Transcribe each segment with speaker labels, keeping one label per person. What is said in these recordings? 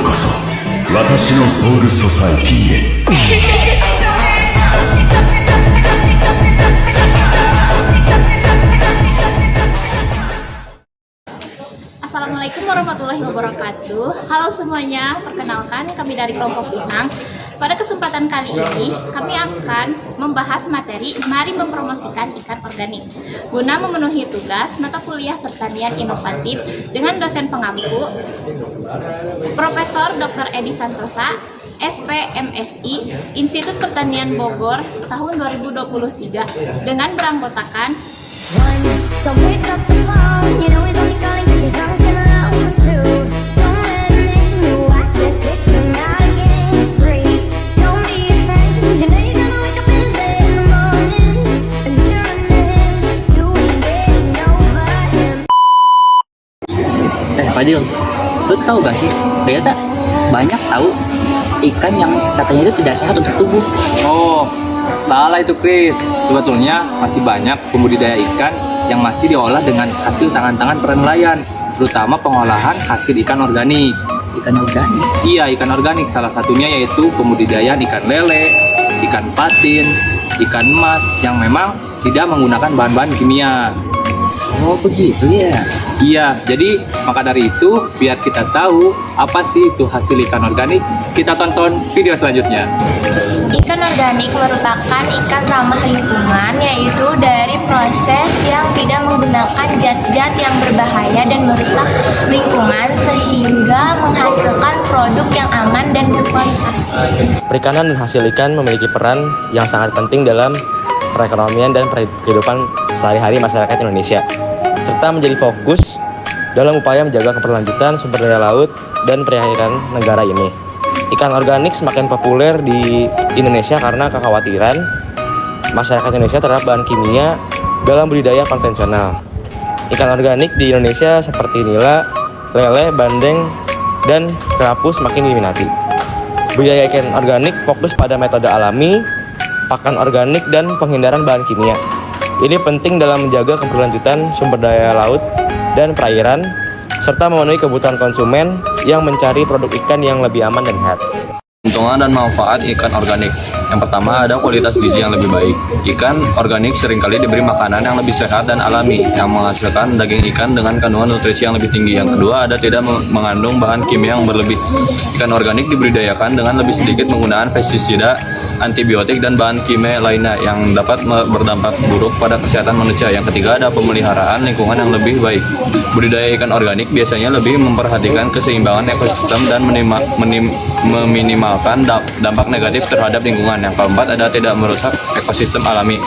Speaker 1: こそ私のソウルソサエティへ。
Speaker 2: Assalamualaikum warahmatullahi wabarakatuh. Halo semuanya, perkenalkan kami dari kelompok Pisang. Pada kesempatan kali ini, kami akan membahas materi Mari Mempromosikan Ikan Organik guna memenuhi tugas mata kuliah pertanian inovatif dengan dosen pengampu Profesor Dr. Edi Santosa, SPMSI, Institut Pertanian Bogor tahun 2023 dengan beranggotakan
Speaker 3: Fadil, lu tahu gak sih, ternyata banyak tahu ikan yang katanya itu tidak sehat untuk tubuh.
Speaker 4: Oh, salah itu Chris. Sebetulnya masih banyak pembudidaya ikan yang masih diolah dengan hasil tangan-tangan para nelayan, terutama pengolahan hasil ikan organik.
Speaker 3: Ikan organik?
Speaker 4: Iya, ikan organik. Salah satunya yaitu pembudidayaan ikan lele, ikan patin, ikan emas yang memang tidak menggunakan bahan-bahan kimia.
Speaker 3: Oh begitu ya.
Speaker 4: Iya, jadi maka dari itu biar kita tahu apa sih itu hasil ikan organik, kita tonton video selanjutnya.
Speaker 5: Ikan organik merupakan ikan ramah lingkungan, yaitu dari proses yang tidak menggunakan zat-zat yang berbahaya dan merusak lingkungan sehingga menghasilkan produk yang aman dan berkualitas.
Speaker 6: Perikanan dan hasil ikan memiliki peran yang sangat penting dalam perekonomian dan kehidupan sehari-hari masyarakat Indonesia, serta menjadi fokus dalam upaya menjaga keberlanjutan sumber daya laut dan perairan negara ini. Ikan organik semakin populer di Indonesia karena kekhawatiran masyarakat Indonesia terhadap bahan kimia dalam budidaya konvensional. Ikan organik di Indonesia seperti nila, lele, bandeng, dan kerapu semakin diminati. Budidaya ikan organik fokus pada metode alami, pakan organik, dan penghindaran bahan kimia. Ini penting dalam menjaga keberlanjutan sumber daya laut dan perairan, serta memenuhi kebutuhan konsumen yang mencari produk ikan yang lebih aman dan sehat.
Speaker 4: Keuntungan dan manfaat ikan organik. Yang pertama, ada kualitas gizi yang lebih baik. Ikan organik seringkali diberi makanan yang lebih sehat dan alami, yang menghasilkan daging ikan dengan kandungan nutrisi yang lebih tinggi. Yang kedua, ada tidak mengandung bahan kimia yang berlebih. Ikan organik dibudidayakan dengan lebih sedikit penggunaan pestisida, antibiotik, dan bahan kimia lainnya yang dapat berdampak buruk pada kesehatan manusia. Yang ketiga, ada pemeliharaan lingkungan yang lebih baik. Budidaya ikan organik biasanya lebih memperhatikan keseimbangan ekosistem dan meminimalkan dampak negatif terhadap lingkungan. Yang keempat, ada tidak merusak ekosistem alami.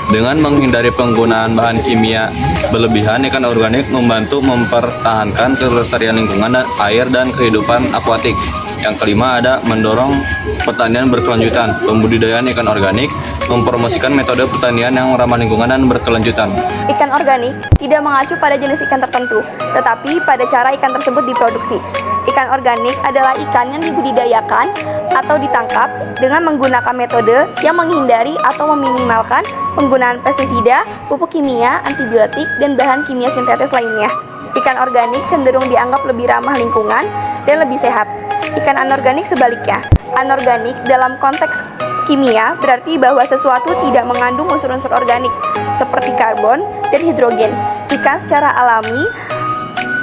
Speaker 4: Dengan menghindari penggunaan bahan kimia berlebihan, ikan organik membantu mempertahankan kelestarian lingkungan dan air dan kehidupan akuatik. Yang kelima, ada mendorong pertanian berkelanjutan. Pembudidayaan ikan organik mempromosikan metode pertanian yang ramah lingkungan dan berkelanjutan.
Speaker 7: Ikan organik tidak mengacu pada jenis ikan tertentu, tetapi pada cara ikan tersebut diproduksi. Ikan organik adalah ikan yang dibudidayakan atau ditangkap dengan menggunakan metode yang menghindari atau meminimalkan penggunaan pestisida, pupuk kimia, antibiotik, dan bahan kimia sintetis lainnya. Ikan organik cenderung dianggap lebih ramah lingkungan dan lebih sehat. Ikan anorganik sebaliknya. Anorganik dalam konteks kimia berarti bahwa sesuatu tidak mengandung unsur-unsur organik seperti karbon dan hidrogen. Ikan secara alami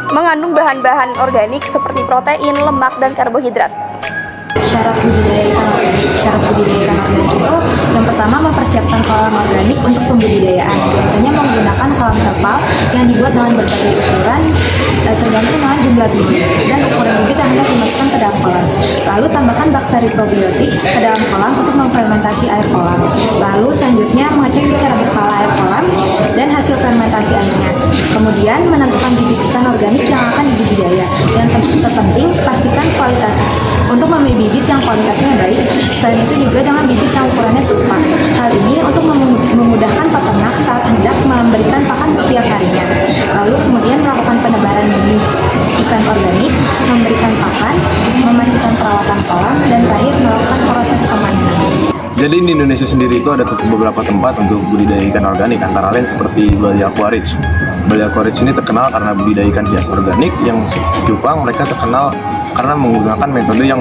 Speaker 7: mengandung bahan-bahan organik seperti protein, lemak, dan karbohidrat.
Speaker 8: Syarat budidaya ikan organik itu yang pertama mempersiapkan kolam organik untuk pembudidayaan. Biasanya menggunakan kolam terpal yang dibuat dengan berbagai ukuran tergantung dengan jumlah bibit dan ukuran bibit yang hendak dimasukkan ke dalam kolam. Lalu tambahkan bakteri probiotik ke dalam kolam untuk memfermentasi air kolam. Lalu selanjutnya mengecek secara berkala air kolam dan hasil fermentasi airnya. Kemudian menentukan bibit ikan organik yang akan dibudidaya. Yang terpenting pastikan kualitasnya. Untuk memilih bibit yang kualitasnya baik, selain itu juga dengan bibit yang ukurannya serupa. Hal ini untuk memudahkan peternak saat hendak memberikan pakan setiap harinya. Lalu kemudian melakukan penebaran benih ikan organik, memberikan pakan, memastikan perawatan kolam, dan terakhir melakukan proses pemanenan.
Speaker 9: Jadi di Indonesia sendiri itu ada beberapa tempat untuk budidaya ikan organik, antara lain seperti Bali Aquarium. Bali Aquarius ini terkenal karena budidaya ikan hias organik, yang Jepang mereka terkenal karena menggunakan metode yang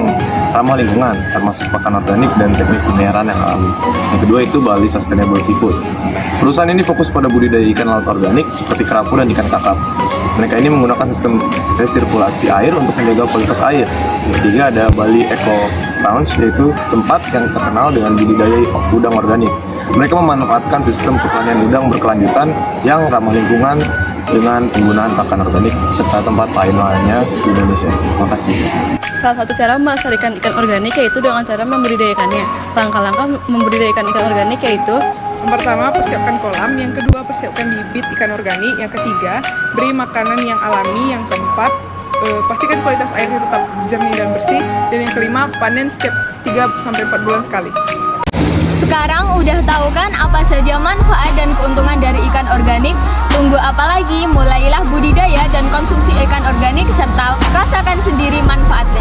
Speaker 9: ramah lingkungan, termasuk pakan organik dan teknik pemeliharaan yang alami. Yang kedua itu Bali Sustainable Seafood. Perusahaan ini fokus pada budidaya ikan laut organik seperti kerapu dan ikan kakap. Mereka ini menggunakan sistem resirkulasi air untuk menjaga kualitas air. Yang ketiga ada Bali Eco Lounge, yaitu tempat yang terkenal dengan budidaya udang organik. Mereka memanfaatkan sistem pertanian udang berkelanjutan yang ramah lingkungan dengan penggunaan pakan organik serta tempat lain-lainnya di Indonesia. Terima kasih.
Speaker 10: Salah satu cara melestarikan ikan organik yaitu dengan cara membudidayakannya. Langkah-langkah membudidayakan ikan organik yaitu:
Speaker 11: yang pertama, persiapkan kolam. Yang kedua, persiapkan bibit ikan organik. Yang ketiga, beri makanan yang alami. Yang keempat, pastikan kualitas airnya tetap jernih dan bersih. Dan yang kelima, panen setiap 3-4 bulan sekali.
Speaker 5: Sekarang udah tahu kan apa saja manfaat dan keuntungan dari ikan organik? Tunggu apa lagi? Mulailah budidaya dan konsumsi ikan organik serta rasakan sendiri manfaatnya.